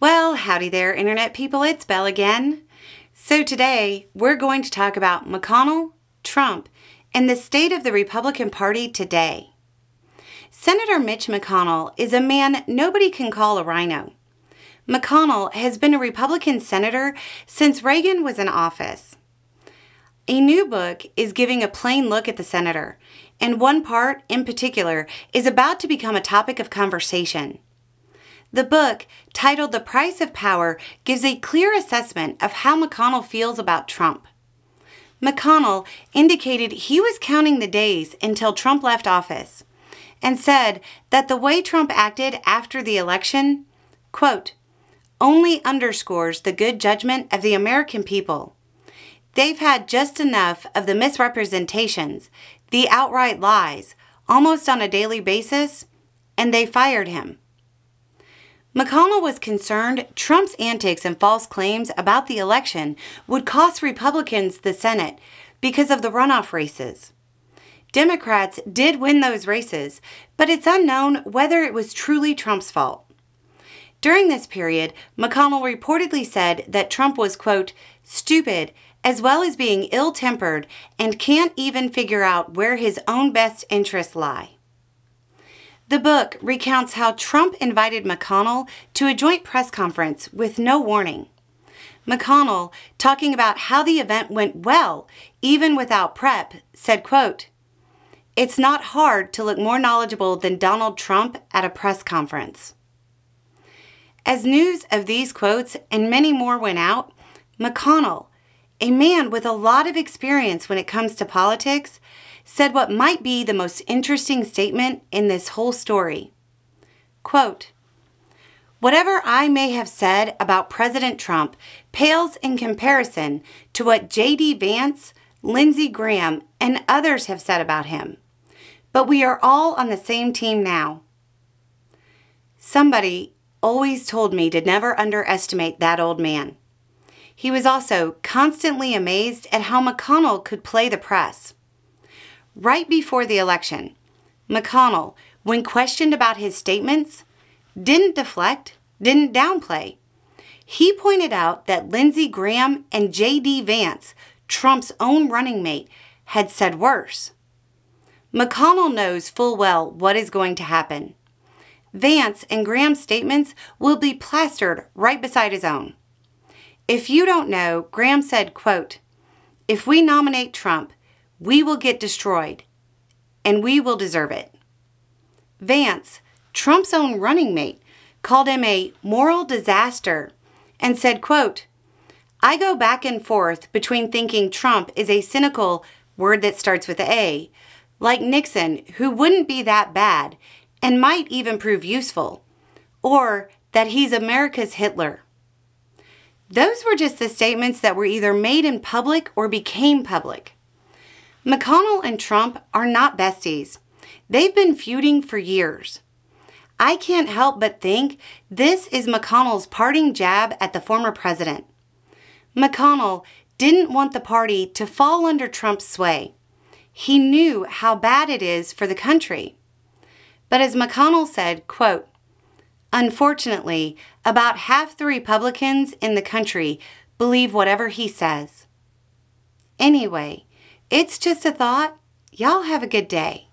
Well, howdy there, Internet people. It's Belle again. So today, we're going to talk about McConnell, Trump, and the state of the Republican Party today. Senator Mitch McConnell is a man nobody can call a rhino. McConnell has been a Republican senator since Reagan was in office. A new book is giving a plain look at the senator, and one part in particular is about to become a topic of conversation. The book, titled The Price of Power, gives a clear assessment of how McConnell feels about Trump. McConnell indicated he was counting the days until Trump left office and said that the way Trump acted after the election, quote, only underscores the good judgment of the American people. They've had just enough of the misrepresentations, the outright lies, almost on a daily basis, and they fired him. McConnell was concerned Trump's antics and false claims about the election would cost Republicans the Senate because of the runoff races. Democrats did win those races, but it's unknown whether it was truly Trump's fault. During this period, McConnell reportedly said that Trump was, quote, stupid, as well as being ill-tempered and can't even figure out where his own best interests lie. The book recounts how Trump invited McConnell to a joint press conference with no warning. McConnell, talking about how the event went well, even without prep, said, quote, it's not hard to look more knowledgeable than Donald Trump at a press conference. As news of these quotes and many more went out, McConnell, a man with a lot of experience when it comes to politics, said what might be the most interesting statement in this whole story. Quote, whatever I may have said about President Trump pales in comparison to what J.D. Vance, Lindsey Graham, and others have said about him. But we are all on the same team now. Somebody always told me to never underestimate that old man. He was also constantly amazed at how McConnell could play the press. Right before the election, McConnell, when questioned about his statements, didn't deflect, didn't downplay. He pointed out that Lindsey Graham and J.D. Vance, Trump's own running mate, had said worse. McConnell knows full well what is going to happen. Vance and Graham's statements will be plastered right beside his own. If you don't know, Graham said, quote, if we nominate Trump, we will get destroyed, and we will deserve it. Vance, Trump's own running mate, called him a moral disaster and said, quote, I go back and forth between thinking Trump is a cynical word that starts with A, like Nixon, who wouldn't be that bad and might even prove useful, or that he's America's Hitler. Those were just the statements that were either made in public or became public. McConnell and Trump are not besties. They've been feuding for years. I can't help but think this is McConnell's parting jab at the former president. McConnell didn't want the party to fall under Trump's sway. He knew how bad it is for the country. But as McConnell said, quote, unfortunately, about half the Republicans in the country believe whatever he says. Anyway, it's just a thought. Y'all have a good day.